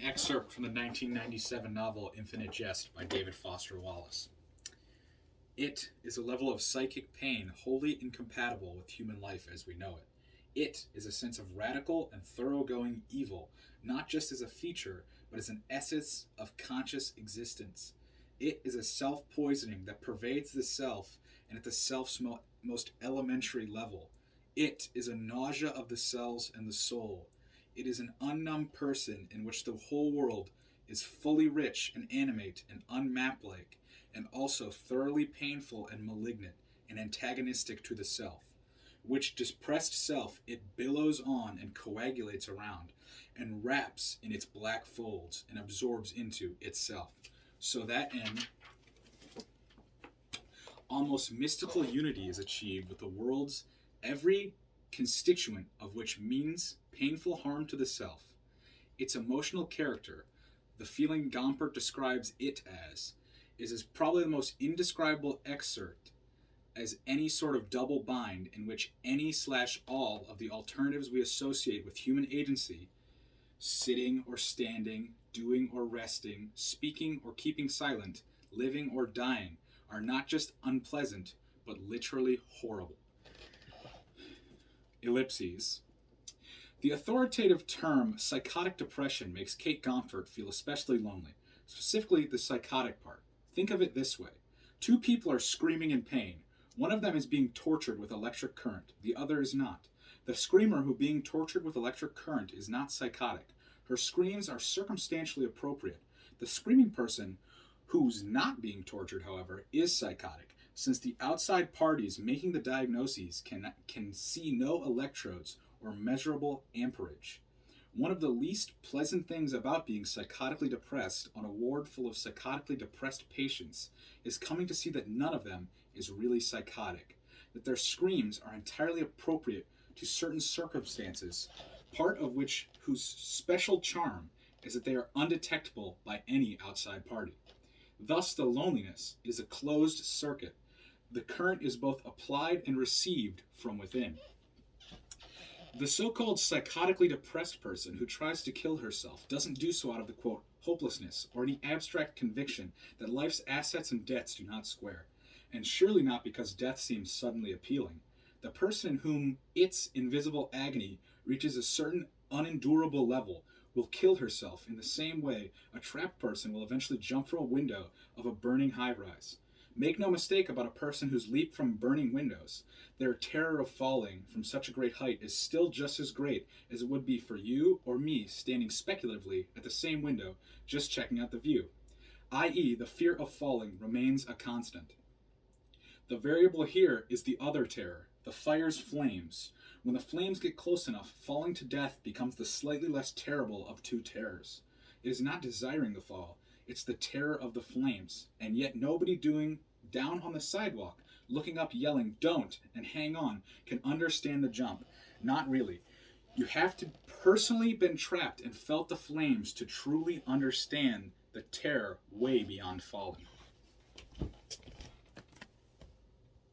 excerpt from the 1997 novel Infinite Jest by David Foster Wallace. It is a level of psychic pain wholly incompatible with human life as we know it. It is a sense of radical and thoroughgoing evil, not just as a feature, but as an essence of conscious existence. It is a self-poisoning that pervades the self and at the self's most elementary level. It is a nausea of the cells and the soul. It is an unnumbed person in which the whole world is fully rich and animate and unmap-like, and also thoroughly painful and malignant and antagonistic to the self, which depressed self it billows on and coagulates around, and wraps in its black folds and absorbs into itself, so that an almost mystical unity is achieved with the world's every constituent of which means painful harm to the self. Its emotional character, the feeling Gompert describes it as, is probably the most indescribable excerpt as any sort of double bind in which any/all of the alternatives we associate with human agency, sitting or standing, doing or resting, speaking or keeping silent, living or dying, are not just unpleasant, but literally horrible. Ellipses. The authoritative term psychotic depression makes Kate Gompert feel especially lonely, specifically the psychotic part. Think of it this way. Two people are screaming in pain. One of them is being tortured with electric current. The other is not. The screamer who being tortured with electric current is not psychotic. Her screams are circumstantially appropriate. The screaming person who's not being tortured, however, is psychotic, since the outside parties making the diagnoses can see no electrodes or measurable amperage. One of the least pleasant things about being psychotically depressed on a ward full of psychotically depressed patients is coming to see that none of them is really psychotic, that their screams are entirely appropriate to certain circumstances, part of which whose special charm is that they are undetectable by any outside party. Thus, the loneliness is a closed circuit. The current is both applied and received from within. The so-called psychotically depressed person who tries to kill herself doesn't do so out of the, quote, hopelessness or any abstract conviction that life's assets and debts do not square, and surely not because death seems suddenly appealing. The person in whom its invisible agony reaches a certain unendurable level will kill herself in the same way a trapped person will eventually jump from a window of a burning high-rise. Make no mistake about a person who's leaped from burning windows. Their terror of falling from such a great height is still just as great as it would be for you or me standing speculatively at the same window, just checking out the view. I.e., the fear of falling remains a constant. The variable here is the other terror, the fire's flames. When the flames get close enough, falling to death becomes the slightly less terrible of two terrors. It is not desiring the fall. It's the terror of the flames, and yet nobody down on the sidewalk, looking up yelling, "Don't," and "hang on," can understand the jump. Not really. You have to personally been trapped and felt the flames to truly understand the terror way beyond falling.